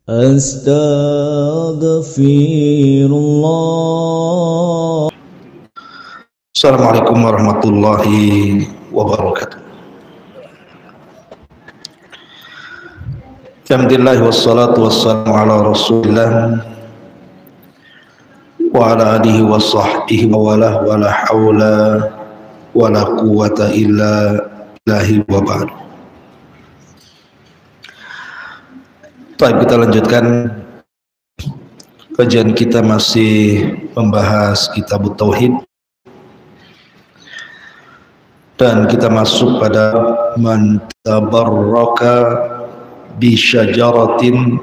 Astaghfirullah. Assalamualaikum warahmatullahi wabarakatuh. Alhamdulillah wassalatu wassalamu ala rasulillah wa ala alihi wa sahbihi wa wala hawla wa la quwata illa billahi wa ba'd. Baik, kita lanjutkan kajian kita, masih membahas kitab Tauhid, dan kita masuk pada man tabarraka bi syajaratin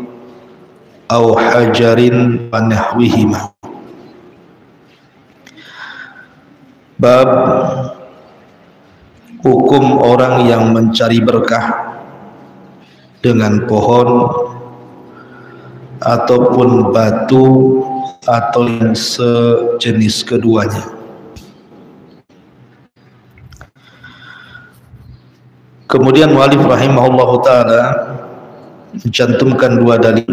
aw hajarin wa nahwihima. Bab hukum orang yang mencari berkah dengan pohon ataupun batu atau yang sejenis keduanya. Kemudian mu'allif rahimahullahu ta'ala mencantumkan dua dalil.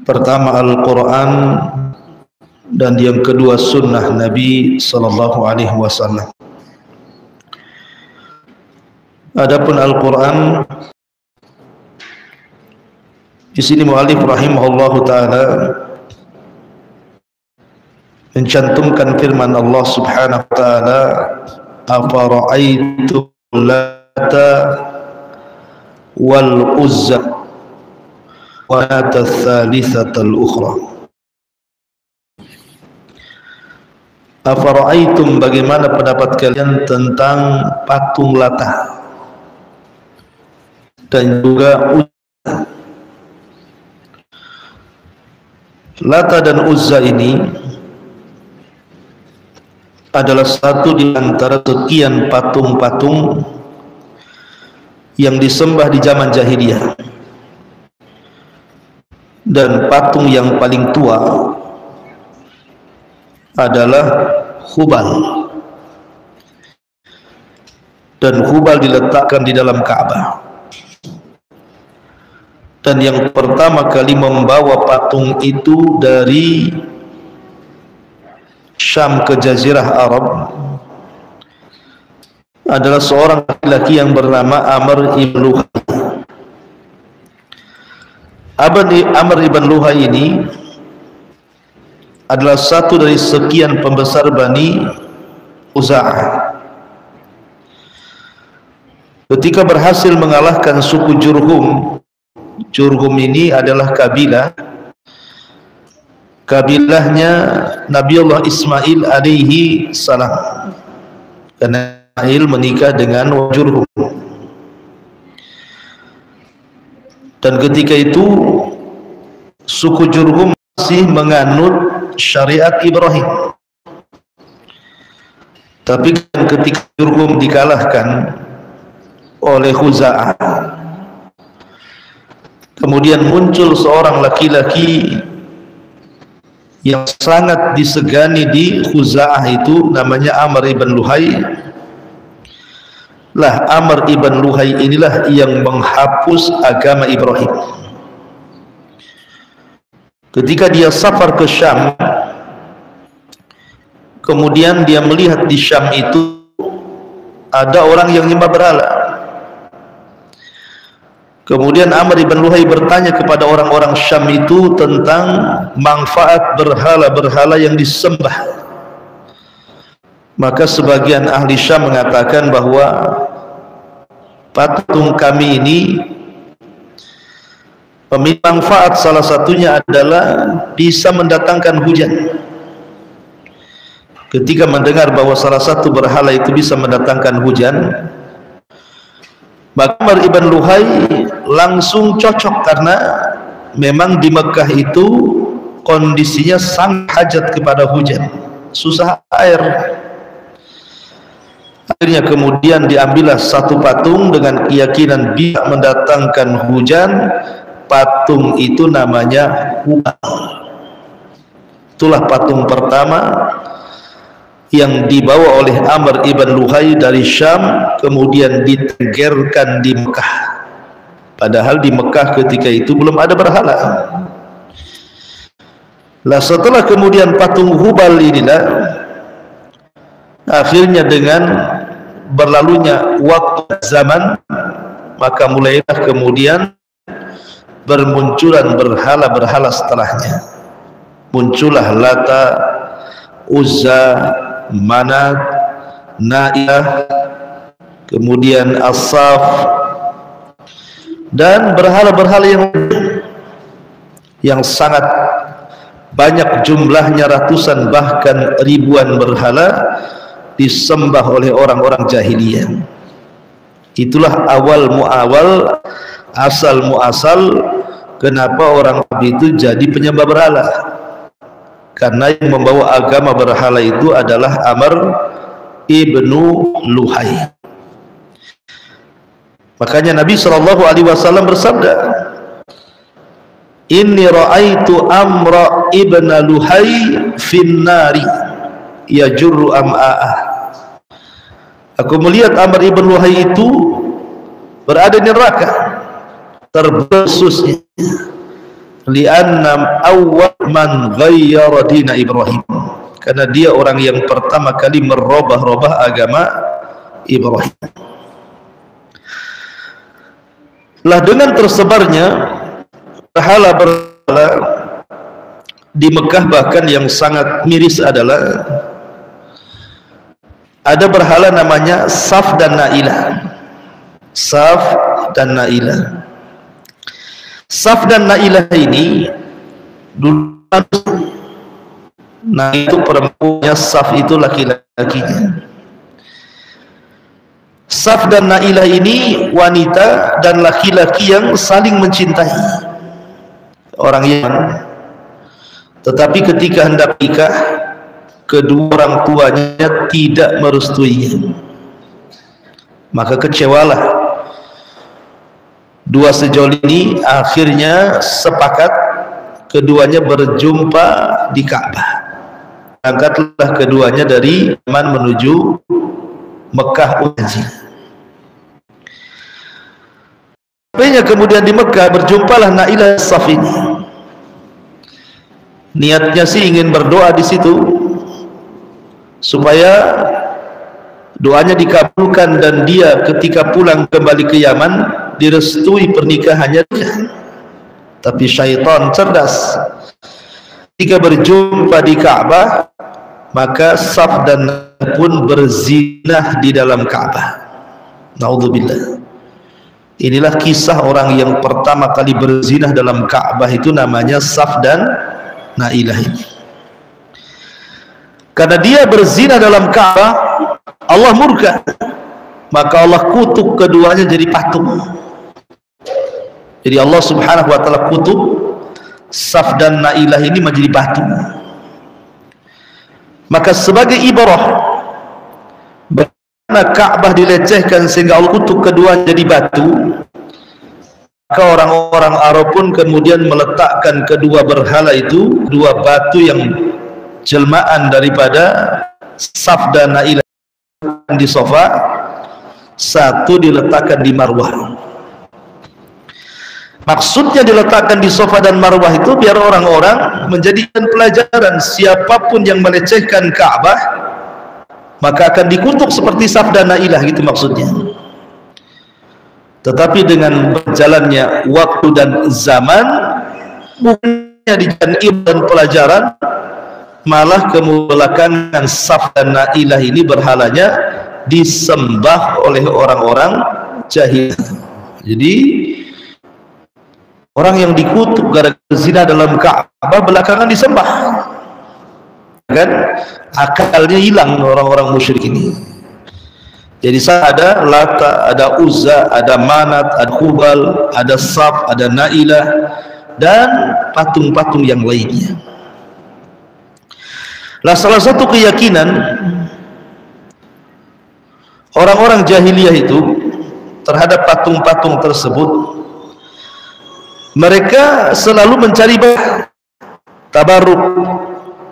Pertama Al-Quran, dan yang kedua sunnah Nabi sallallahu alaihi wasallam. Adapun Al-Quran, di sini mu'allif rahimahullahu ta'ala mencantumkan firman Allah subhanahu wa ta'ala, afara'aitum lata wal uzza wa nata thalithatal ukhra. Afara'aitum, bagaimana pendapat kalian tentang patung Lata dan juga Uzza. Lata dan Uzza ini adalah satu di antara sekian patung-patung yang disembah di zaman jahiliyah, dan patung yang paling tua adalah Hubal, dan Hubal diletakkan di dalam Ka'bah. Dan yang pertama kali membawa patung itu dari Syam ke Jazirah Arab adalah seorang laki-laki yang bernama Amr ibn Luhai. Amr ibn Luhai ini adalah satu dari sekian pembesar Bani Uza'ah. Ketika berhasil mengalahkan suku Jurhum, Jurhum ini adalah kabilahnya Nabiullah Ismail alaihi salam, karena Ismail menikah dengan Jurhum. Dan ketika itu suku Jurhum masih menganut syariat Ibrahim. Tapi ketika Jurhum dikalahkan oleh Khuza'ah, kemudian muncul seorang laki-laki yang sangat disegani di Khuza'ah itu, namanya Amr ibn Luhai. Lah Amr ibn Luhai inilah yang menghapus agama Ibrahim. Ketika dia safar ke Syam, kemudian dia melihat di Syam itu ada orang yang menyembah berhala. Kemudian Amr ibn Luhai bertanya kepada orang-orang Syam itu tentang manfaat berhala-berhala yang disembah. Maka sebagian ahli Syam mengatakan bahwa patung kami ini memiliki manfaat, salah satunya adalah bisa mendatangkan hujan. Ketika mendengar bahwa salah satu berhala itu bisa mendatangkan hujan, maka Amr ibn Luhai langsung cocok, karena memang di Mekah itu kondisinya sangat hajat kepada hujan, susah air. Akhirnya kemudian diambillah satu patung dengan keyakinan bisa mendatangkan hujan. Patung itu namanya Hubal. Itulah patung pertama yang dibawa oleh Amr ibn Luhai dari Syam, kemudian ditenggerkan di Mekah. Padahal di Mekah ketika itu belum ada berhala. Lah setelah kemudian patung Hubal inilah akhirnya dengan berlalunya waktu zaman, maka mulailah kemudian bermunculan berhala-berhala setelahnya. Muncullah Lata, Uzza, Manat, Na'ilah, kemudian As-Saf, dan berhala-berhala yang sangat banyak jumlahnya, ratusan bahkan ribuan berhala disembah oleh orang-orang jahiliyah. Itulah awal muawal, asal muasal kenapa orang Arab itu jadi penyembah berhala, karena yang membawa agama berhala itu adalah Amr ibnu Luhai. Makanya Nabi SAW bersabda, inni ra'aitu Amr ibn Luhai finnari yajurru am'a'ah. Aku melihat Amr ibn Luhai itu berada di neraka, terbesusnya, li'anna awwal man ghayyara dina Ibrahim, karena dia orang yang pertama kali merubah-rubah agama Ibrahim. Lah dengan tersebarnya berhala-berhala di Mekah, bahkan yang sangat miris adalah ada berhala namanya Saf dan Na'ilah. Saf dan Na'ilah. Saf dan Na'ilah ini dulu, nah itu perempuannya, Saf itu laki-lakinya. Saf dan Na'ilah ini wanita dan laki-laki yang saling mencintai, orang Yaman. Tetapi ketika hendak nikah, kedua orang tuanya tidak merestuinya. Maka kecewalah dua sejoli ini, akhirnya sepakat keduanya berjumpa di Ka'bah. Angkatlah keduanya dari Yaman menuju Mekah Haji. Sampainya kemudian di Mekah, berjumpalah Na'ilah Saf ini. Niatnya sih ingin berdoa di situ supaya doanya dikabulkan dan dia ketika pulang kembali ke Yaman direstui pernikahannya. Tapi syaitan cerdas, ketika berjumpa di Ka'bah, maka Saf dan pun berzinah di dalam Ka'bah. Naudzubillah. Inilah kisah orang yang pertama kali berzinah dalam Ka'bah, itu namanya Saf dan Na'ilah ini. Karena dia berzina dalam Ka'bah, Allah murka, maka Allah kutuk keduanya jadi patung. Jadi Allah Subhanahu wa ta'ala kutuk Saf dan Na'ilah ini menjadi patung. Maka sebagai ibarah bagaimana Ka'bah dilecehkan sehingga Allah kutuk keduanya jadi batu, maka orang-orang Arab pun kemudian meletakkan kedua berhala itu, dua batu yang jelmaan daripada Saf dan Na'ilah di Safa, satu diletakkan di Marwah. Maksudnya diletakkan di Safa dan Marwah itu biar orang-orang menjadikan pelajaran, siapapun yang melecehkan Ka'bah maka akan dikutuk seperti Saf dan Na'ilah, gitu maksudnya. Tetapi dengan berjalannya waktu dan zaman, bukannya dijadikan ilmu dan pelajaran, malah kemudian Saf dan Na'ilah ini berhalanya disembah oleh orang-orang jahil. Jadi orang yang dikutuk gara-gara zina dalam Ka'bah belakangan disembah, kan? Akalnya hilang orang-orang musyrik ini. Jadi ada Lata, ada Uzza, ada Manat, ada Hubal, ada Saf, ada Na'ilah, dan patung-patung yang lainnya. Lah salah satu keyakinan orang-orang jahiliyah itu terhadap patung-patung tersebut, mereka selalu mencari tabarruk,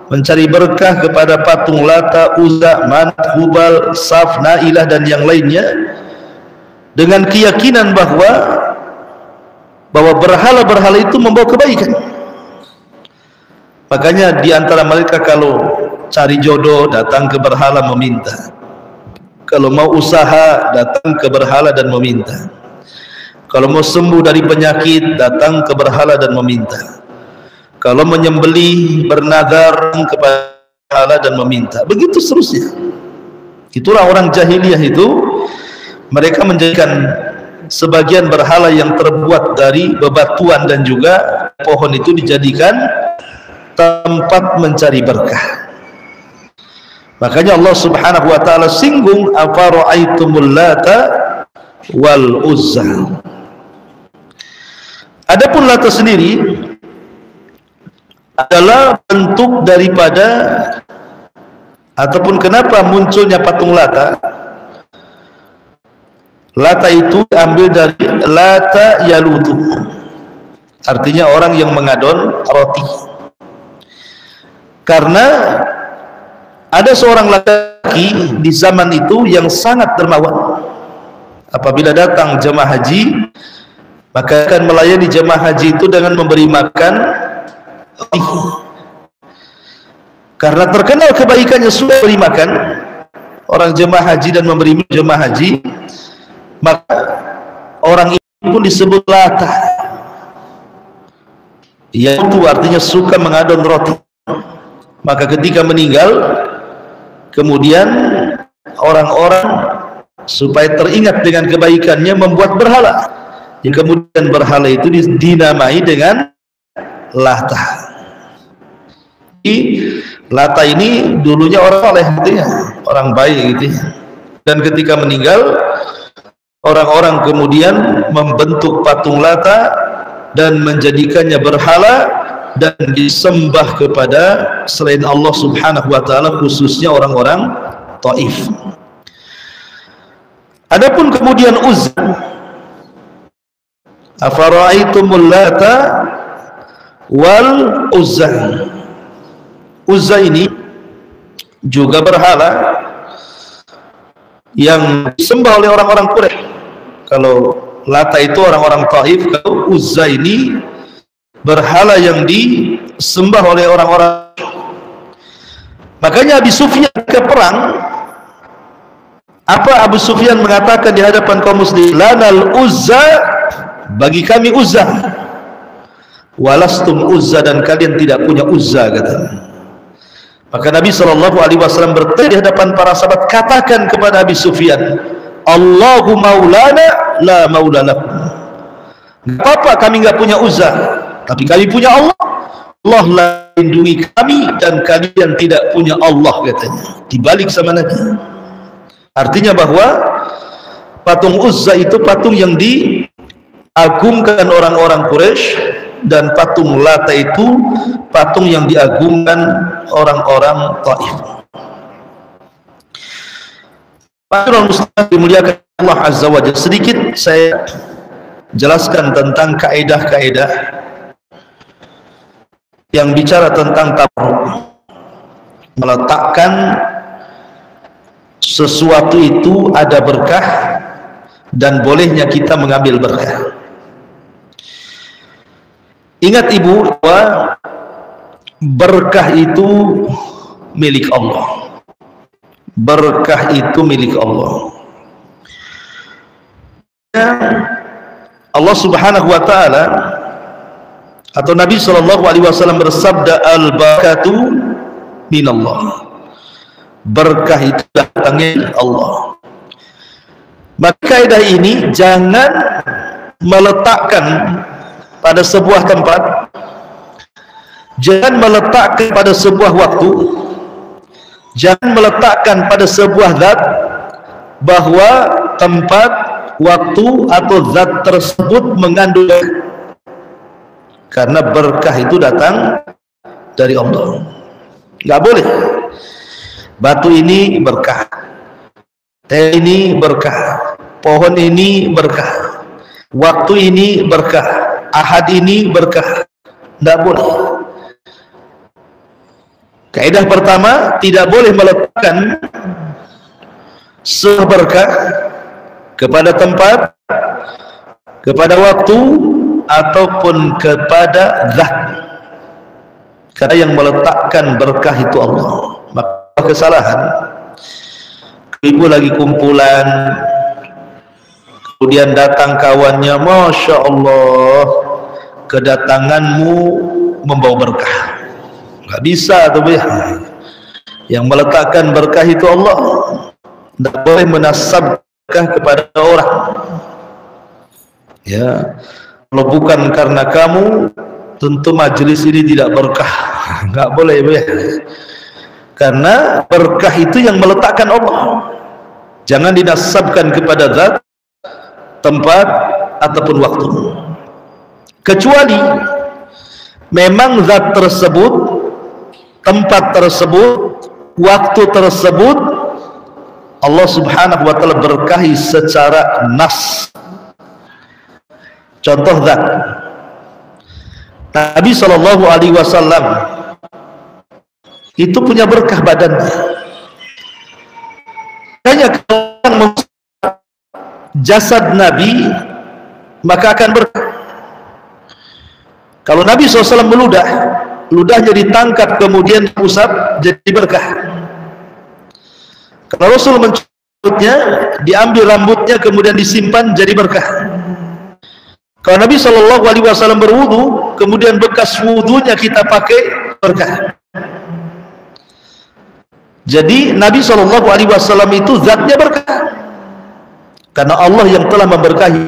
mencari berkah kepada patung Lata, Uzza, Manat, Hubal, Saf, Na'ilah dan yang lainnya, dengan keyakinan bahwa bahwa berhala-berhala itu membawa kebaikan. Makanya di antara mereka kalau cari jodoh datang ke berhala meminta, kalau mau usaha datang ke berhala dan meminta, kalau mau sembuh dari penyakit datang ke berhala dan meminta, kalau menyembelih bernazar kepada berhala dan meminta, begitu seterusnya. Itulah orang jahiliyah itu, mereka menjadikan sebagian berhala yang terbuat dari bebatuan dan juga pohon itu dijadikan tempat mencari berkah. Makanya Allah Subhanahu wa taala singgung, afara'aitumul lata wal uzza. Adapun Lata sendiri adalah bentuk daripada, ataupun kenapa munculnya patung Lata. Lata itu diambil dari lata yalutu, artinya orang yang mengadon roti. Karena ada seorang laki di zaman itu yang sangat dermawan. Apabila datang jemaah haji, maka akan melayani jemaah haji itu dengan memberi makan roti. Karena terkenal kebaikannya sudah beri makan orang jemaah haji dan memberi jemaah haji, maka orang itu pun disebut Lata. Yaitu artinya suka mengadon roti. Maka ketika meninggal, kemudian orang-orang supaya teringat dengan kebaikannya membuat berhala, yang kemudian berhala itu dinamai dengan Lata. Lata ini dulunya orang soleh gitu ya, orang baik gitu ya. Dan ketika meninggal, orang-orang kemudian membentuk patung Lata dan menjadikannya berhala dan disembah kepada selain Allah Subhanahu wa taala, khususnya orang-orang Taif. Adapun kemudian Uzza, afara'aitumul Lata wal Uzza. Uzza ini juga berhala yang disembah oleh orang-orang Quraisy. Kalau Lata itu orang-orang Taif, kalau Uzza ini berhala yang disembah oleh orang-orang. Makanya Abu Sufyan ke perang, apa Abu Sufyan mengatakan di hadapan kaum muslimin? Lanal Uzza, bagi kami Uzza, walastum Uzza, dan kalian tidak punya Uzza, katanya. Maka Nabi SAW bertanya di hadapan para sahabat, katakan kepada Abu Sufyan, Allahu maulana la maula lakum. Gak apa-apa kami gak punya Uzza, tapi kami punya Allah. Allah lah lindungi kami dan kalian tidak punya Allah, katanya. Dibalik sama Nabi. Artinya bahwa patung Uzza itu patung yang diagungkan orang-orang Quraisy, dan patung Lata itu patung yang diagungkan orang-orang Taif. Para muslim dimuliakan Allah Azza wa Jalla, sedikit saya jelaskan tentang kaidah-kaidah yang bicara tentang tabarruk, meletakkan sesuatu itu ada berkah dan bolehnya kita mengambil berkah. Ingat ibu bahwa berkah itu milik Allah. Berkah itu milik Allah. Allah Subhanahu wa taala atau Nabi SAW bersabda, al-barakatu minallah. Berkah itu datangnya dari Allah. Maka kaidah ini jangan meletakkan pada sebuah tempat, jangan meletakkan pada sebuah waktu, jangan meletakkan pada sebuah zat bahwa tempat, waktu atau zat tersebut mengandung, karena berkah itu datang dari Allah. Nggak boleh. Batu ini berkah, teh ini berkah, pohon ini berkah, waktu ini berkah, ahad ini berkah. Tidak boleh. Kaidah pertama, tidak boleh meletakkan sebuah berkah kepada tempat, kepada waktu, ataupun kepada zat. Karena yang meletakkan berkah itu Allah. Maka kesalahan, ibu lagi kumpulan, kemudian datang kawannya, Masya Allah, kedatanganmu membawa berkah. Nggak bisa tuh ya. Yang meletakkan berkah itu Allah. Tidak boleh menasabkan kepada orang. Ya, kalau bukan karena kamu, tentu majelis ini tidak berkah. Nggak boleh ya. Karena berkah itu yang meletakkan Allah. Jangan dinasabkan kepada zat, tempat ataupun waktu. Kecuali memang zat tersebut, tempat tersebut, waktu tersebut Allah Subhanahu wa taala berkahi secara nas. Contoh zat Nabi sallallahu alaihi wasallam itu punya berkah badannya. Hanya kalau jasad Nabi maka akan berkah. Kalau Nabi SAW meludah, ludahnya ditangkap kemudian usap jadi berkah. Kalau Rasul mencabutnya, diambil rambutnya kemudian disimpan jadi berkah. Kalau Nabi SAW berwudu, kemudian bekas wudunya kita pakai berkah. Jadi Nabi SAW itu zatnya berkah, karena Allah yang telah memberkahi.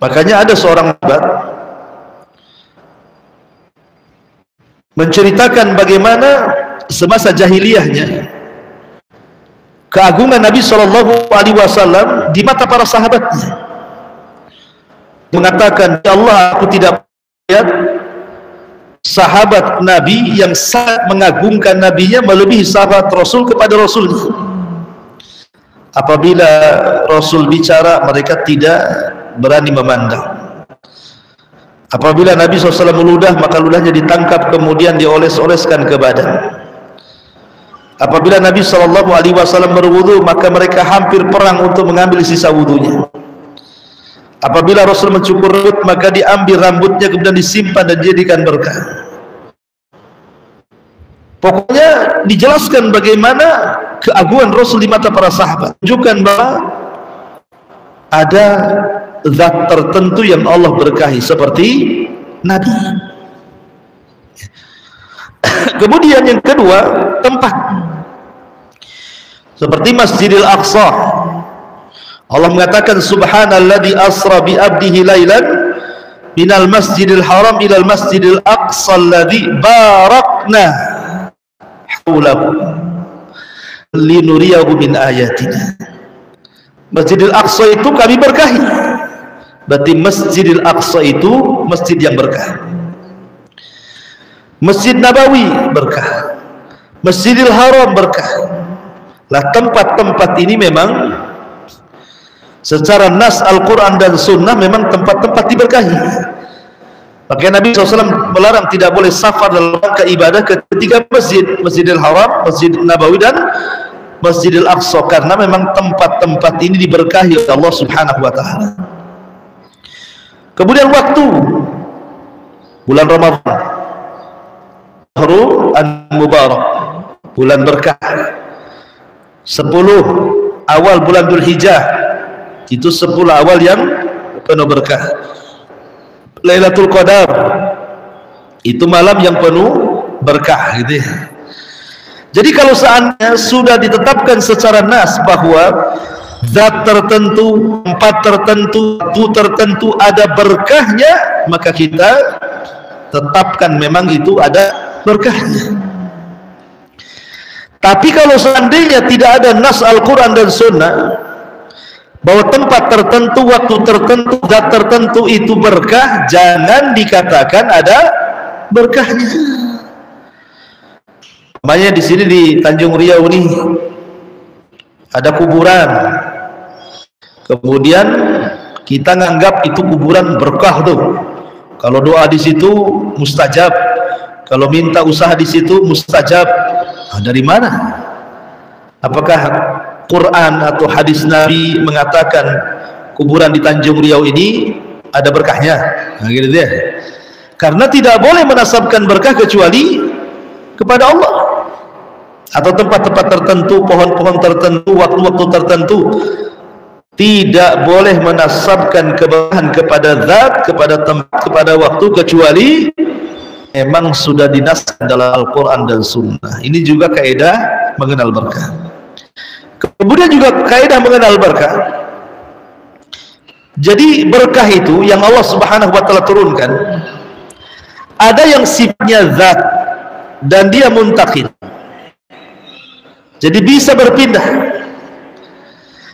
Makanya ada seorang sahabat menceritakan bagaimana semasa jahiliyahnya keagungan Nabi SAW di mata para sahabatnya. Mengatakan, ya Allah, aku tidak melihat sahabat Nabi yang sangat mengagungkan Nabinya melebihi sahabat Rasul kepada Rasulnya. Apabila Rasul bicara, mereka tidak berani memandang. Apabila Nabi SAW meludah, maka ludahnya ditangkap kemudian dioles-oleskan ke badan. Apabila Nabi SAW berwudu, maka mereka hampir perang untuk mengambil sisa wudunya. Apabila Rasul mencukur rambut, maka diambil rambutnya kemudian disimpan dan dijadikan berkah. Pokoknya dijelaskan bagaimana keagungan Rasul di mata para sahabat. Tunjukkan bahwa ada zat tertentu yang Allah berkahi seperti Nabi. Kemudian yang kedua, tempat. Seperti Masjidil Aqsa. Allah mengatakan, Subhanalladzi asra bi abdihi lailan minal masjidil haram ilal masjidil aqsa alladzi barakna haulahu linuriyahu min ayatina. Masjidil Aqsa itu kami berkahi. Berarti Masjidil Aqsa itu masjid yang berkah. Masjid Nabawi berkah, Masjidil Haram berkah. Lah tempat-tempat ini memang secara nas Al-Quran dan Sunnah memang tempat-tempat diberkahi. Makanya Nabi SAW melarang tidak boleh safar dalam rangka ibadah ke ketiga masjid, Masjidil Haram, Masjid Nabawi dan Masjidil Aqsa, karena memang tempat-tempat ini diberkahi oleh Allah Subhanahu wa taala. Kemudian waktu bulan Ramadan, Syahrul Mubarak, bulan berkah. 10 awal bulan Dzulhijjah, itu 10 awal yang penuh berkah. Lailatul Qadar, itu malam yang penuh berkah gitu ya. Jadi kalau seandainya sudah ditetapkan secara nas bahwa zat tertentu, tempat tertentu, waktu tertentu ada berkahnya, maka kita tetapkan memang itu ada berkahnya. Tapi kalau seandainya tidak ada nas Al-Quran dan Sunnah bahwa tempat tertentu, waktu tertentu, zat tertentu itu berkah, jangan dikatakan ada berkahnya. Makanya di sini di Tanjung Riau ini ada kuburan, kemudian kita nganggap itu kuburan berkah tuh. Kalau doa di situ mustajab, kalau minta usaha di situ mustajab. Nah, dari mana? Apakah Quran atau hadis Nabi mengatakan kuburan di Tanjung Riau ini ada berkahnya. Nah, gitu dia. Karena tidak boleh menasabkan berkah kecuali kepada Allah, atau tempat-tempat tertentu, pohon-pohon tertentu, waktu-waktu tertentu. Tidak boleh menasabkan keberkahan kepada zat, kepada tempat, kepada waktu, kecuali memang sudah dinaskan dalam Al-Quran dan Sunnah. Ini juga kaidah mengenal berkah. Kemudian juga kaidah mengenal berkah. Jadi berkah itu yang Allah Subhanahu wa taala turunkan, ada yang sifatnya zat dan dia muntakil. Jadi bisa berpindah.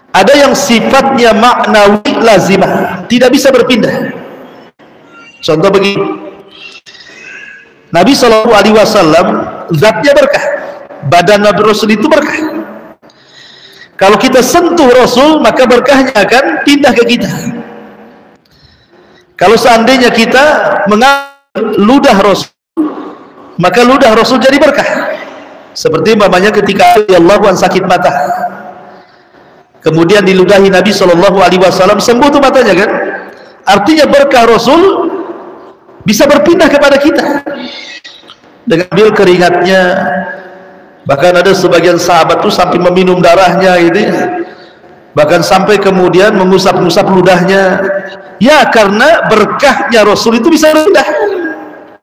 Ada yang sifatnya maknawi lazimah, tidak bisa berpindah. Contoh begini, Nabi SAW zatnya berkah, badan Nabi Rasul itu berkah. Kalau kita sentuh Rasul, maka berkahnya akan pindah ke kita. Kalau seandainya kita mengambil ludah Rasul, maka ludah Rasul jadi berkah. Seperti umpamanya ketika Allah sakit mata, kemudian diludahi Nabi SAW, sembuh tuh matanya kan. Artinya berkah Rasul bisa berpindah kepada kita dengan ambil keringatnya. Bahkan ada sebagian sahabat tuh sampai meminum darahnya gitu ya. Bahkan sampai kemudian mengusap-ngusap ludahnya. Ya, karena berkahnya Rasul itu bisa berpindah.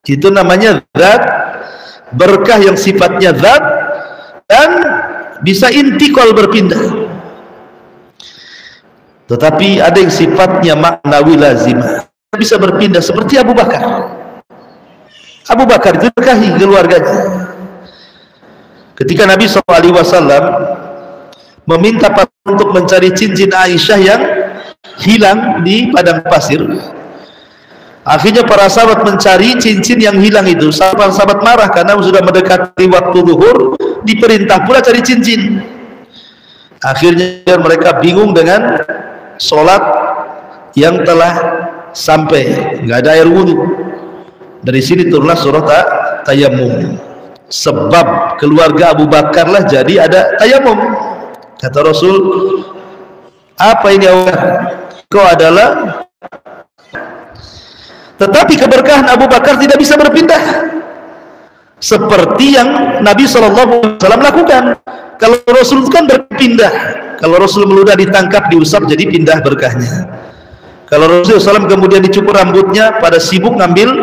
Itu namanya zat, berkah yang sifatnya zat dan bisa intikal berpindah. Tetapi ada yang sifatnya maknawi lazimah, bisa berpindah, seperti Abu Bakar. Abu Bakar itu berkahi keluarganya. Ketika Nabi SAW meminta untuk mencari cincin Aisyah yang hilang di padang pasir, akhirnya para sahabat mencari cincin yang hilang itu. Sahabat marah karena sudah mendekati waktu zuhur, diperintah pula cari cincin. Akhirnya mereka bingung dengan sholat yang telah sampai, nggak ada air wudhu. Dari sini turunlah surah Tayammum. Sebab keluarga Abu Bakar lah jadi ada tayamum. Kata Rasul, apa ini kau adalah. Tetapi keberkahan Abu Bakar tidak bisa berpindah seperti yang Nabi SAW lakukan. Kalau Rasul itu kan berpindah. Kalau Rasul meludah ditangkap, diusap, jadi pindah berkahnya. Kalau Rasul SAW kemudian dicukur rambutnya, pada sibuk ngambil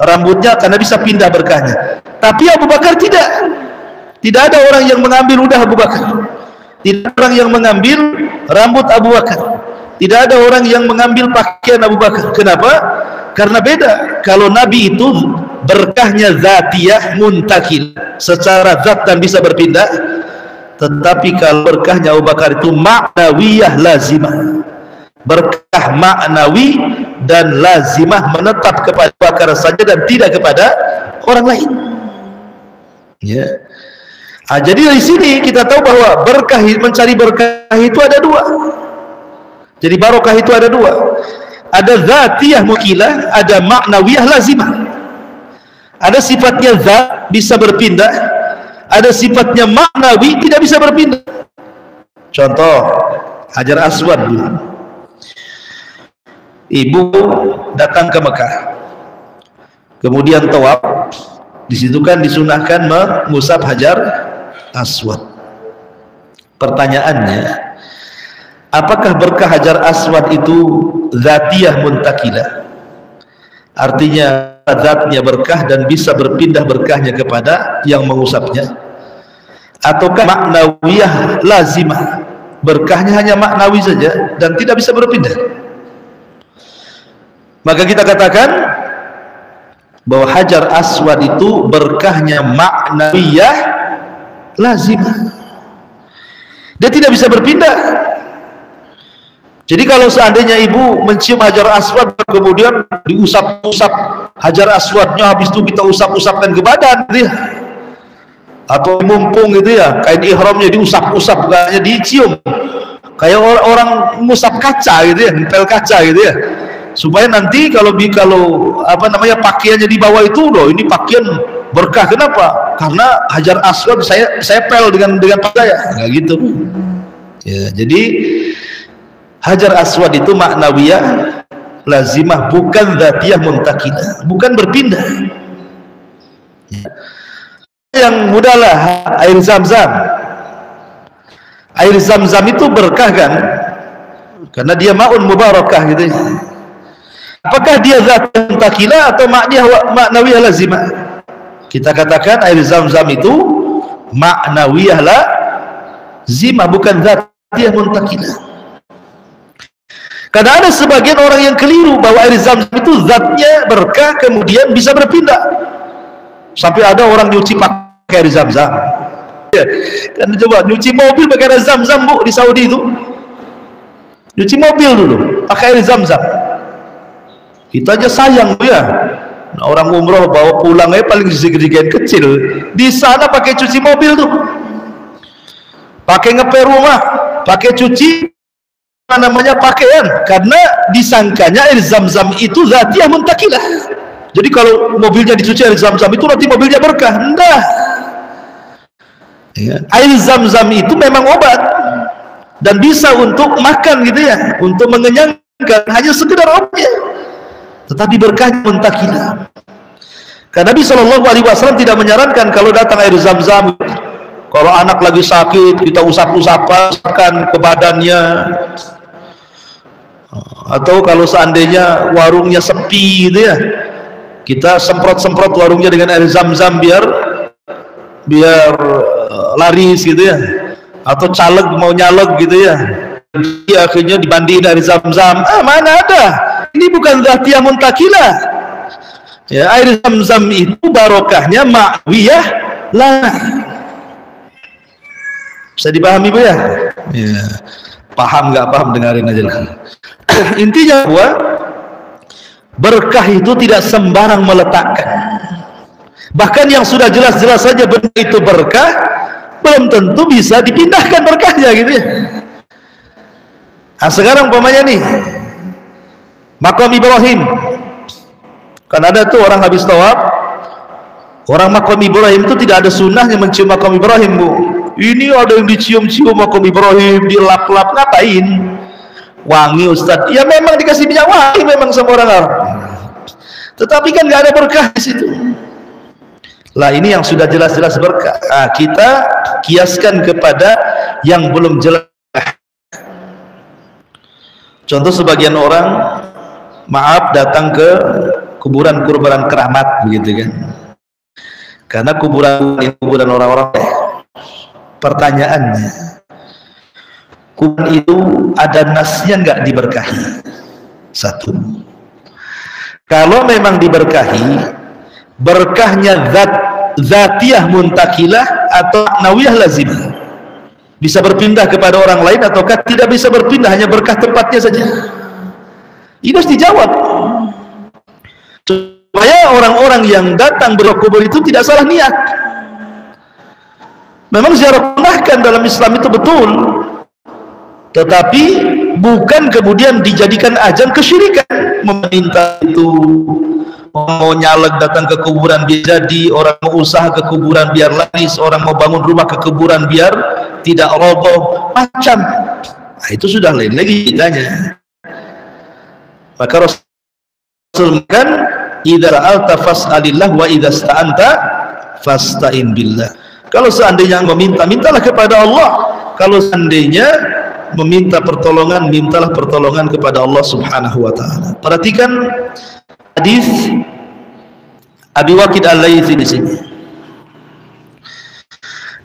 rambutnya, karena bisa pindah berkahnya. Tapi Abu Bakar tidak. Tidak ada orang yang mengambil ludah Abu Bakar. Tidak ada orang yang mengambil rambut Abu Bakar. Tidak ada orang yang mengambil pakaian Abu Bakar. Kenapa? Karena beda. Kalau Nabi itu berkahnya zatiyah muntakil, secara zat dan bisa berpindah. Tetapi kalau berkahnya Abu Bakar itu maknawiyah lazimah, berkah maknawi dan lazimah menetap kepada Abu Bakar saja dan tidak kepada orang lain. Ya. Jadi dari sini kita tahu bahwa berkah, mencari berkah itu ada dua. Jadi barokah itu ada dua. Ada zatiyah mukilah, ada maknawiyah lazimah. Ada sifatnya zat, bisa berpindah. Ada sifatnya maknawi, tidak bisa berpindah. Contoh Hajar Aswad dulu. Ibu datang ke Mekah, kemudian tawaf. Di situ kan disunahkan mengusap Hajar Aswad. Pertanyaannya, apakah berkah Hajar Aswad itu zatiyah muntakilah? Artinya zatnya berkah dan bisa berpindah berkahnya kepada yang mengusapnya, ataukah maknawiyah lazimah, berkahnya hanya maknawi saja dan tidak bisa berpindah? Maka kita katakan bahwa Hajar Aswad itu berkahnya maknawiyah lazimah, dia tidak bisa berpindah. Jadi kalau seandainya ibu mencium Hajar Aswad kemudian diusap-usap Hajar Aswadnya, habis itu kita usap-usapkan ke badan gitu ya, atau mumpung gitu ya, kain ihramnya diusap-usap, bukannya dicium, kayak orang ngusap kaca gitu ya, nempel kaca gitu ya, supaya nanti kalau apa namanya pakaiannya di bawah itu, loh ini pakaian berkah. Kenapa? Karena Hajar Aswad saya pel dengan pakaian, nggak gitu ya. Jadi Hajar Aswad itu maknawiyah lazimah, bukan dzatiyah muntakilah, bukan berpindah. Yang mudahlah air Zam-Zam. Air Zam-Zam itu berkah kan, karena dia ma'un mubarakah gitu. Apakah dia dzatiyah muntakilah atau ma'nawiyah lazimah? Kita katakan air Zam-Zam itu ma'nawiyah lazimah, bukan dzatiyah muntakilah. Karena ada sebagian orang yang keliru bahwa air Zam-Zam itu zatnya berkah kemudian bisa berpindah. Sampai ada orang nyuci pakai air Zam-Zam. Ya, kan coba nyuci mobil pakai air Zam-Zam, Bu, di Saudi itu. Nyuci mobil dulu pakai air Zam-Zam. Kita aja sayang, Bu, ya. Nah, orang umroh bawa pulang aja paling segede kecil. Di sana pakai cuci mobil tuh. Pakai ngepel rumah, pakai cuci namanya pakaian, karena disangkanya air Zam-Zam itu dzatiyah muntakilah. Jadi kalau mobilnya dicuci air Zam-Zam itu nanti mobilnya berkah. Enggak. Ya. Air Zam-Zam itu memang obat dan bisa untuk makan gitu ya, untuk mengenyangkan, hanya sekedar obatnya. Tetapi berkahnya muntakilah. Karena Nabi SAW tidak menyarankan kalau datang air Zam-Zam, kalau anak lagi sakit kita usap-usapkan ke badannya, atau kalau seandainya warungnya sepi gitu ya, kita semprot-semprot warungnya dengan air Zam-Zam biar laris gitu ya. Atau caleg mau nyaleg gitu ya, dia akhirnya dibandingin air Zam-Zam. Mana ada, ini bukan dzatiyah muntakilah ya. Air Zam-Zam itu barokahnya ma'wiyah lah. Bisa dipahami, Bu, ya? Ya. Paham nggak paham, dengarin aja lah. Intinya bahwa berkah itu tidak sembarang meletakkan. Bahkan yang sudah jelas-jelas saja benda itu berkah, belum tentu bisa dipindahkan berkahnya gitu ya. Nah, sekarang umpamanya nih Maqam Ibrahim, kan ada tuh orang habis tawaf, orang Maqam Ibrahim itu tidak ada sunnahnya mencium Maqam Ibrahim, Bu. Ini ada yang dicium-cium Maqam Ibrahim, dilap-lap, ngapain? Wangi, Ustaz. Ya memang dikasih minyak wangi memang sama orang Arab, tetapi kan nggak ada berkah di situ. Lah ini yang sudah jelas-jelas berkah. Nah, kita kiaskan kepada yang belum jelas. Contoh sebagian orang, maaf, datang ke kuburan-kuburan keramat begitu kan. Karena kuburan orang-orang, pertanyaannya, kuburan itu ada nasnya nggak diberkahi? Satu. Kalau memang diberkahi, berkahnya dzatiyah muntakilah atau nawiyah lazimah, bisa berpindah kepada orang lain ataukah tidak bisa berpindah, hanya berkah tempatnya saja? Ini harus dijawab supaya orang-orang yang datang berkubur itu tidak salah niat. Memang ziarah punahkan dalam Islam itu betul, tetapi bukan kemudian dijadikan ajang kesyirikan. Meminta itu, mau nyalek datang ke kuburan biar jadi, orang mau usaha ke kuburan biar laris, orang mau bangun rumah ke kuburan biar tidak roboh, macam. Nah, itu sudah lain lagi ceritanya. Maka Rasul kan, idza ra'alta fas'alillah wa idza sta'anta fasta'in billah. Kalau seandainya meminta, mintalah kepada Allah. Kalau seandainya meminta pertolongan, mintalah pertolongan kepada Allah Subhanahu wa taala. Perhatikan hadis Abi Waqid Al-Laythi di sini.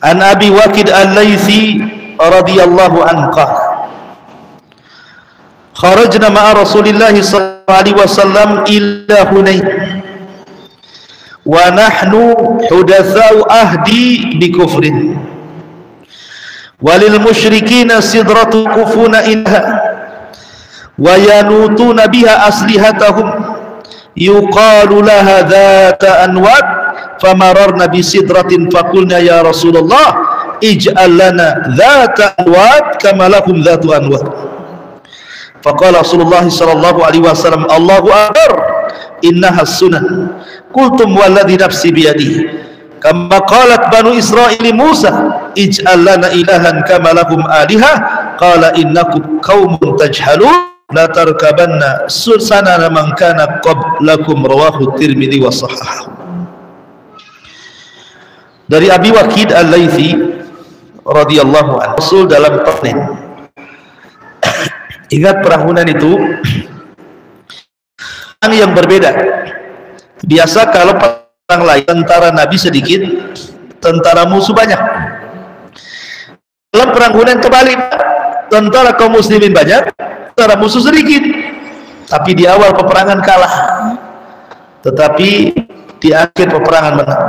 An Abi Waqid Al-Laythi radhiyallahu anhu qala, kharajna ma'a Rasulillah sallallahu alaihi wasallam ila Hunain wa nahnu hudatsau ahdi bi kufrin walil musyrikina sidratu kufuna inha wa yanutuna biha aslihatahum yuqalu laha dhata anwat famararna bi sidratin faqulna ya Rasulullah ij'al lana dhata anwat kama lahum dhatu anwat. Faqala Rasulullah sallallahu alaihi wasallam Allahu akbar innaha sunan. Qultum walladhi nafsi biyadihi kama qalat banu Israil Musa ij'al lana ilahan kama lahum aliha qala innakum qaumun tajhalun la tarkabanna sanana man kana qablakum rawahu Tirmidzi wa sahhahu. Dari Abi Waqid Al-Laitsi radhiyallahu anhu, Rasul dalam perang, ingat perang Hunain itu perang yang berbeda. Biasa kalau perang lain tentara Nabi sedikit, tentara musuh banyak. Dalam perang Hunain kebalik, tentara kaum muslimin banyak, tentara musuh sedikit. Tapi di awal peperangan kalah, tetapi di akhir peperangan menang.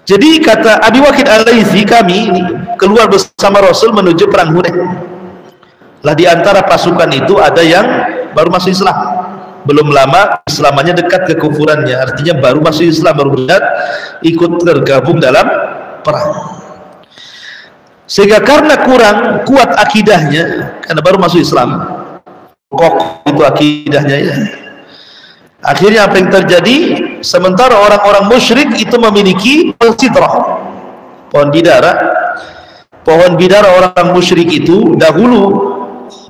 Jadi kata Abi Waqid Al-Laitsi, kami ini keluar bersama Rasul menuju perang Hunain. Lah di antara pasukan itu ada yang baru masuk Islam, belum lama Islamannya dekat kekufurannya, artinya baru masuk Islam, baru berat ikut tergabung dalam perang. Sehingga karena kurang kuat akidahnya, karena baru masuk Islam, kokoh itu akidahnya ya. Akhirnya apa yang terjadi? Sementara orang-orang musyrik itu memiliki sidrah, pohon bidara. Pohon bidara orang musyrik itu dahulu,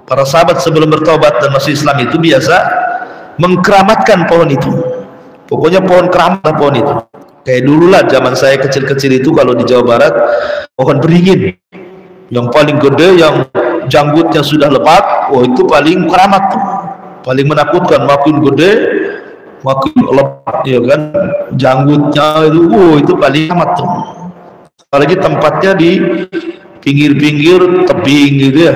para sahabat sebelum bertobat dan masuk Islam itu biasa mengkeramatkan pohon itu. Pokoknya pohon keramat pohon itu. Kayak dululah zaman saya kecil-kecil itu, kalau di Jawa Barat pohon beringin yang paling gede, yang janggutnya sudah lebat, oh itu paling keramat tuh, paling menakutkan. Makin gede makin lebat ya kan janggutnya itu, oh itu paling keramat tuh. Apalagi tempatnya di pinggir-pinggir tebing gitu ya,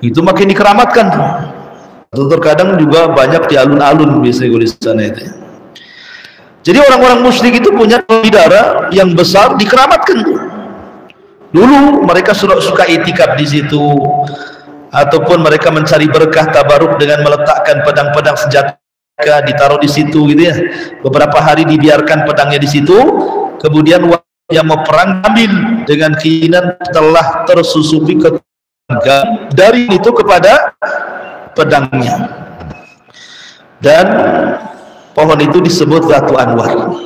itu makin dikeramatkan tuh. Atau terkadang juga banyak di alun-alun biasanya di sana itu. Jadi orang-orang musyrik itu punya bidara yang besar, dikeramatkan. Dulu mereka suka itikaf di situ, ataupun mereka mencari berkah tabaruk dengan meletakkan pedang-pedang senjata ditaruh di situ gitu ya. Beberapa hari dibiarkan pedangnya di situ, kemudian yang mau perang ambil dengan keinginan telah tersusupi ke dari itu kepada pedangnya. Dan pohon itu disebut Zatu Anwar.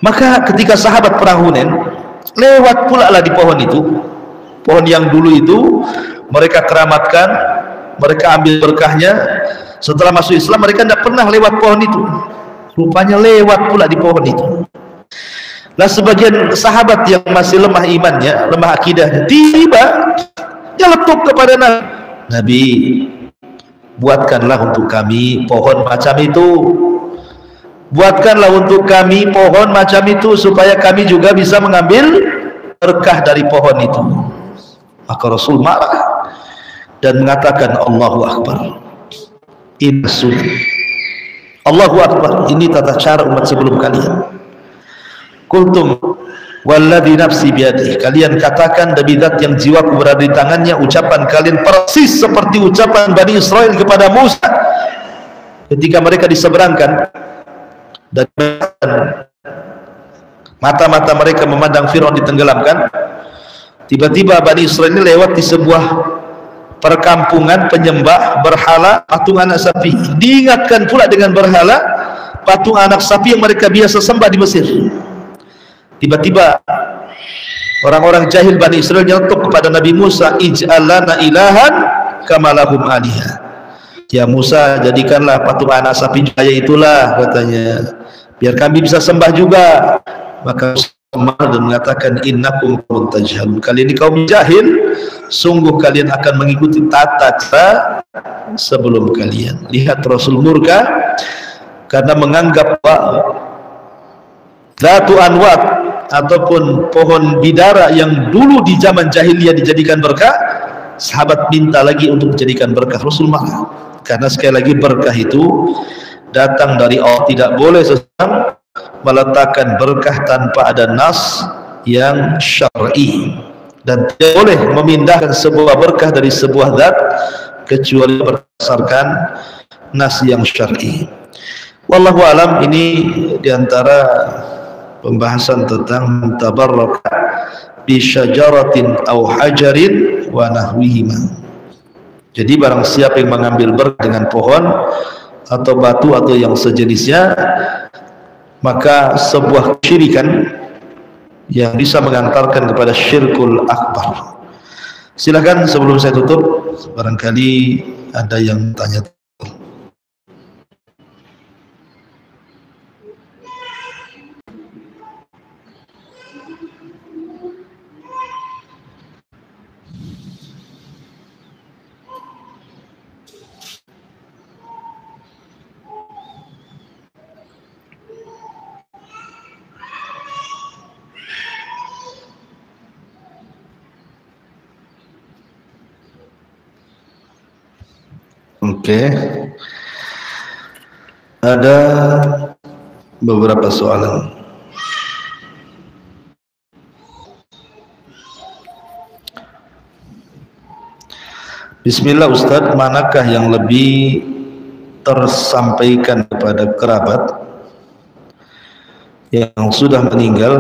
Maka ketika sahabat perang Hunain lewat pula lah di pohon itu, pohon yang dulu itu mereka keramatkan, mereka ambil berkahnya. Setelah masuk Islam mereka tidak pernah lewat pohon itu, rupanya lewat pula di pohon itu. Nah sebagian sahabat yang masih lemah imannya, lemah akidahnya, tiba nyeletuk kepada Nabi, buatkanlah untuk kami pohon macam itu, buatkanlah untuk kami pohon macam itu, supaya kami juga bisa mengambil berkah dari pohon itu. Maka Rasul marah dan mengatakan, Allahu Akbar, ini sunnah. Allahu Akbar, ini tata cara umat sebelum kalian. Kultum walladzi nafsi biyadihi, kalian katakan demi zat yang jiwaku berada di tangannya, ucapan kalian persis seperti ucapan Bani Israel kepada Musa ketika mereka diseberangkan dan mata-mata mereka memandang Firaun ditenggelamkan. Tiba-tiba Bani Israel ini lewat di sebuah perkampungan penyembah berhala patung anak sapi. Diingatkan pula dengan berhala patung anak sapi yang mereka biasa sembah di Mesir. Tiba-tiba orang-orang jahil Bani Israel nyetok kepada Nabi Musa, ij'al lana ilahan kama lahum alihah. Ya Musa, jadikanlah patung anak sapi jaya itulah, katanya, biar kami bisa sembah juga. Maka Musa dan mengatakan, innakum qaumun tajhalun, kalian ini kaum jahil, sungguh kalian akan mengikuti tata cara sebelum kalian. Lihat Rasul murka karena menganggap Zatu Anwar ataupun pohon bidara yang dulu di zaman jahiliyah dijadikan berkah, sahabat minta lagi untuk dijadikan berkah. Rasul marah karena sekali lagi berkah itu datang dari Allah. Tidak boleh seseorang meletakkan berkah tanpa ada nas yang syar'i, dan tidak boleh memindahkan sebuah berkah dari sebuah zat kecuali berdasarkan nas yang syar'i. Wallahu alam. Ini diantara pembahasan tentang tabarraka bi syajaratin aw hajarin wa nahwihima. Jadi barang siapa yang mengambil berkah dengan pohon atau batu atau yang sejenisnya, maka sebuah kesyirikan yang bisa mengantarkan kepada syirkul akbar. Silakan sebelum saya tutup, barangkali ada yang tanya. Oke. Ada beberapa soalan. Bismillah Ustadz, manakah yang lebih tersampaikan kepada kerabat yang sudah meninggal,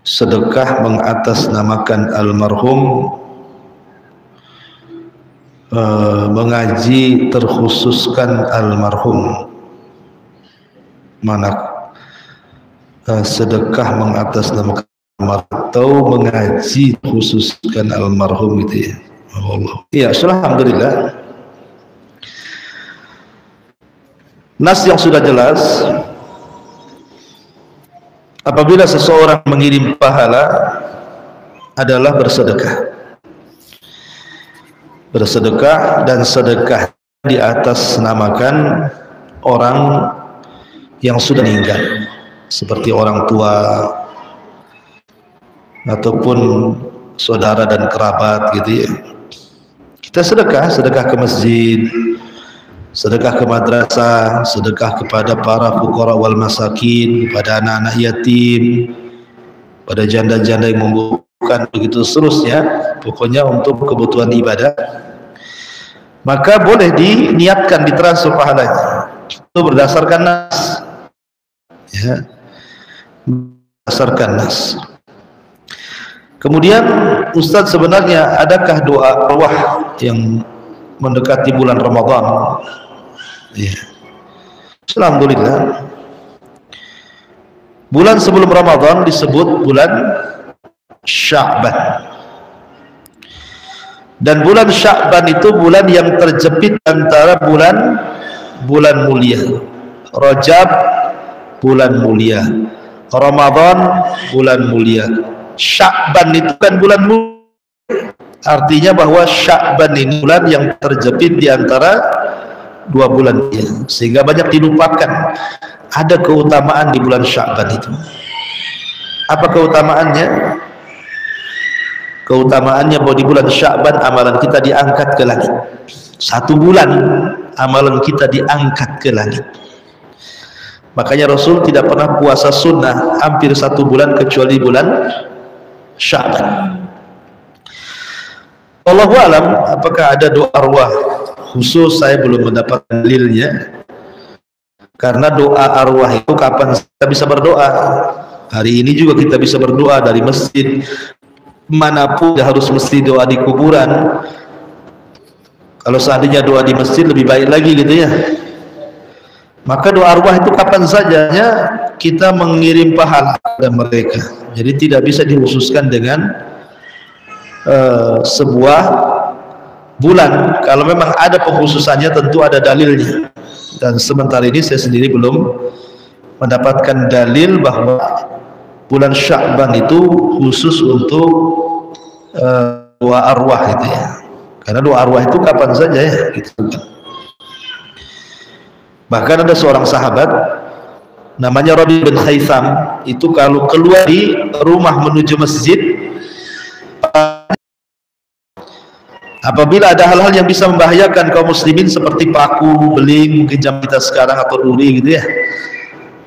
sedekah mengatasnamakan almarhum, mengaji terkhususkan almarhum? Mana sedekah mengatasnamakan almarhum atau mengaji khususkan almarhum gitu ya? Allah. Ya, alhamdulillah. Nas yang sudah jelas, apabila seseorang mengirim pahala adalah bersedekah. Bersedekah dan sedekah di atas namakan orang yang sudah meninggal, seperti orang tua ataupun saudara dan kerabat gitu ya. Kita sedekah ke masjid, sedekah ke madrasah, sedekah kepada para fuqara wal masakin, kepada anak-anak yatim, pada janda-janda yang membutuhkan, begitu seterusnya. Pokoknya untuk kebutuhan ibadah, maka boleh diniatkan ditransfer pahalanya. Itu berdasarkan nas, ya, berdasarkan nas. Kemudian Ustadz, sebenarnya adakah doa arwah yang mendekati bulan Ramadan? Ya. Alhamdulillah, bulan sebelum Ramadan disebut bulan Sya'ban, dan bulan Sya'ban itu bulan yang terjepit antara bulan mulia. Rajab bulan mulia, Ramadan bulan mulia, Sya'ban itu kan bulan mulia. Artinya bahwa Sya'ban ini bulan yang terjepit di antara dua bulan mulia, sehingga banyak dilupakan. Ada keutamaan di bulan Sya'ban itu. Apa keutamaannya? Keutamaannya bahwa di bulan Sya'ban amalan kita diangkat ke langit. 1 bulan amalan kita diangkat ke langit. Makanya Rasul tidak pernah puasa sunnah hampir 1 bulan kecuali bulan Sya'ban. Wallahu alam, apakah ada doa arwah khusus? Saya belum mendapat dalilnya. Karena doa arwah itu kapan kita bisa berdoa? Hari ini juga kita bisa berdoa dari masjid manapun, tidak harus mesti doa di kuburan. Kalau seandainya doa di masjid lebih baik lagi gitu ya. Maka doa arwah itu kapan saja kita mengirim pahala kepada mereka. Jadi tidak bisa dikhususkan dengan sebuah bulan. Kalau memang ada pengkhususannya tentu ada dalilnya. Dan sementara ini saya sendiri belum mendapatkan dalil bahwa bulan Sya'ban itu khusus untuk doa arwah itu ya. Karena doa arwah itu kapan saja ya gitu. Bahkan ada seorang sahabat namanya Rabi bin Khaitham, itu kalau keluar di rumah menuju masjid, apabila ada hal-hal yang bisa membahayakan kaum muslimin seperti paku, beling, mungkin jam kita sekarang atau duri gitu ya,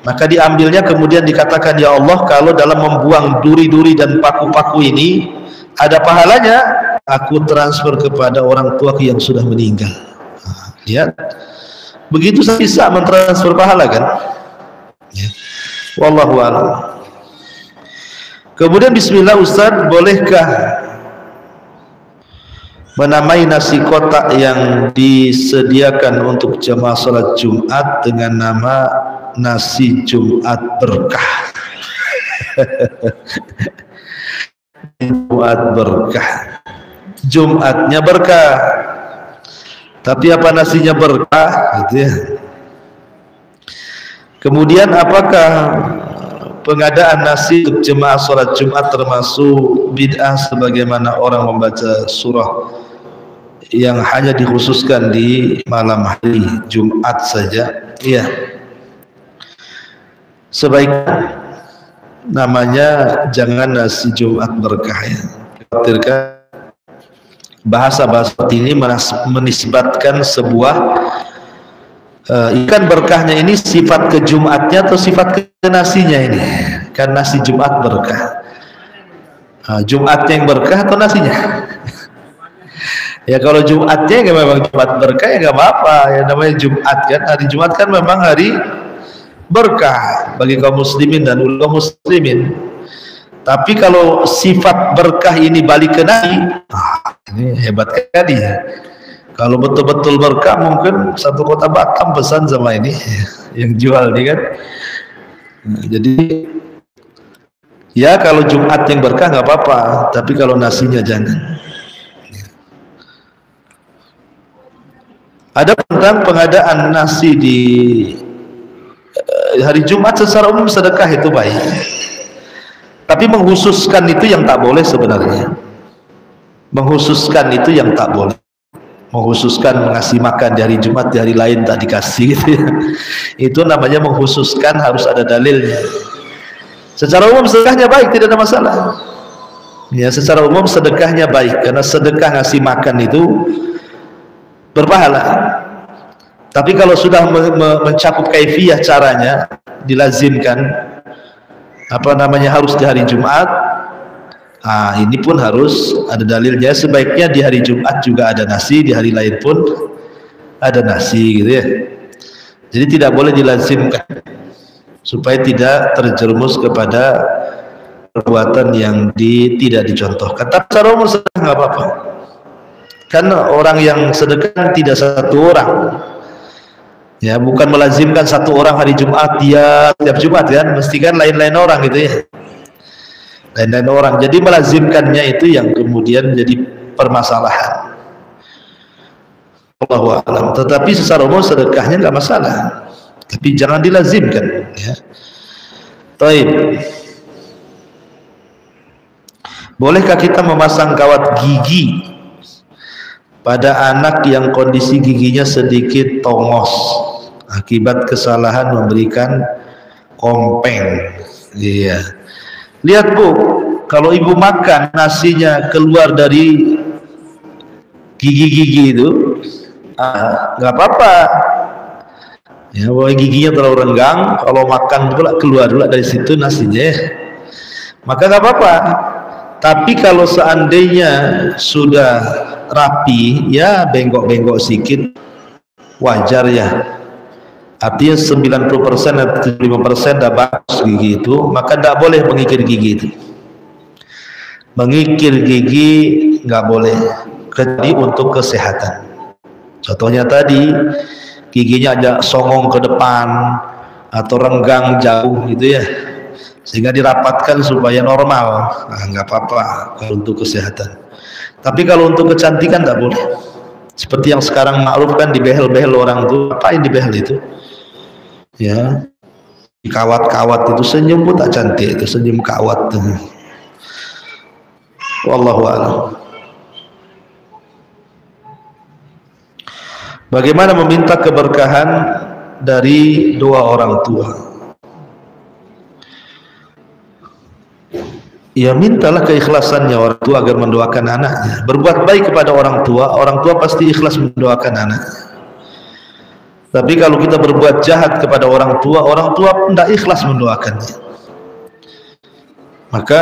maka diambilnya kemudian dikatakan, ya Allah, kalau dalam membuang duri-duri dan paku-paku ini ada pahalanya, aku transfer kepada orang tua yang sudah meninggal. Lihat, begitu saya bisa mentransfer pahala kan ya. Wallahu a'lam. Kemudian bismillah Ustaz, bolehkah menamai nasi kotak yang disediakan untuk jemaah salat Jumat dengan nama nasi Jumat berkah? Jumat berkah. Jumatnya berkah. Tapi apa nasinya berkah gitu ya. Kemudian apakah pengadaan nasi untuk jemaah sholat Jumat termasuk bid'ah sebagaimana orang membaca surah yang hanya dikhususkan di malam hari Jumat saja? Iya. Sebaiknya namanya jangan nasi Jumat berkah ya. Khawatirkan bahasa-bahasa ini menisbatkan sebuah ikan berkahnya ini sifat ke Jumatnya atau sifat ke nasinya ini. Kan nasi Jumat berkah. Jumatnya yang berkah atau nasinya? Ya kalau Jumatnya ya memang Jumat berkah ya nggak apa-apa. Ya namanya Jumat kan, hari Jumat kan memang hari berkah bagi kaum muslimin dan ulama muslimin. Tapi kalau sifat berkah ini balik ke nasi, ini hebat sekali ya. Kalau betul-betul berkah mungkin satu kota Batam pesan sama ini yang jual nih kan. Nah, jadi ya kalau Jumat yang berkah nggak apa-apa, tapi kalau nasinya jangan. Ada tentang pengadaan nasi di hari Jumat secara umum sedekah itu baik. Tapi menghususkan itu yang tak boleh sebenarnya. Menghususkan itu yang tak boleh. Menghususkan mengasih makan di hari Jumat, di hari lain tak dikasih gitu ya. Itu namanya menghususkan, harus ada dalilnya. Secara umum sedekahnya baik, tidak ada masalah. Ya, secara umum sedekahnya baik karena sedekah ngasih makan itu berpahala. Tapi kalau sudah mencakup kaifiyah caranya, dilazimkan harus di hari Jumat, ini pun harus ada dalilnya. Sebaiknya di hari Jumat juga ada nasi, di hari lain pun ada nasi gitu ya. Jadi tidak boleh dilazimkan supaya tidak terjerumus kepada perbuatan yang tidak dicontohkan. Tapi secara umum sedekah nggak apa-apa. Karena orang yang sedekah tidak satu orang. Ya, bukan melazimkan satu orang hari Jumat dia tiap Jumat kan, mesti kan lain-lain orang gitu ya. Lain-lain orang. Jadi melazimkannya itu yang kemudian jadi permasalahan. Allahu a'lam. Tetapi secara umum sedekahnya nggak masalah. Tapi jangan dilazimkan ya. Baik. Bolehkah kita memasang kawat gigi pada anak yang kondisi giginya sedikit tongos akibat kesalahan memberikan kompeng? Iya. Lihat Bu, kalau ibu makan nasinya keluar dari gigi-gigi itu, nggak apa-apa. Ya, bahwa giginya terlalu renggang, kalau makan pula keluar dari situ nasinya, maka nggak apa-apa. Tapi kalau seandainya sudah rapi, ya bengkok-bengkok sedikit, wajar ya. Artinya 90% atau 75% dah bagus gigi itu, maka tidak boleh mengikir gigi itu. Mengikir gigi nggak boleh, kecuali untuk kesehatan. Contohnya tadi, giginya agak songong ke depan atau renggang jauh gitu ya, sehingga dirapatkan supaya normal. Nah, nggak apa-apa kalau untuk kesehatan. Tapi kalau untuk kecantikan tidak boleh. Seperti yang sekarang ma'ruf kan dibehel-behel orang tuh, apain dibehel itu? Ya, kawat-kawat itu, senyum pun tak cantik itu, senyum kawat. Wallahu a'lam. Bagaimana meminta keberkahan dari doa orang tua? Ya mintalah keikhlasannya orang tua agar mendoakan anaknya. Berbuat baik kepada orang tua pasti ikhlas mendoakan anaknya. Tapi kalau kita berbuat jahat kepada orang tua tidak ikhlas mendoakannya. Maka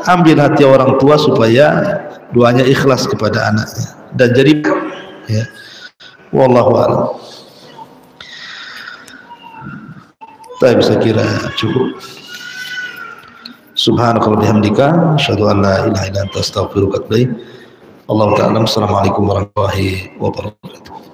ambil hati orang tua supaya doanya ikhlas kepada anaknya dan jadi ya. Wallahu a'lam. Saya bisa kira cukup. Subhanakallahumma bihamdika asyhadu an la ilaha illa anta astaghfiruka wa atubu ilaik. Allahu ta'ala. Assalamualaikum warahmatullahi wabarakatuh.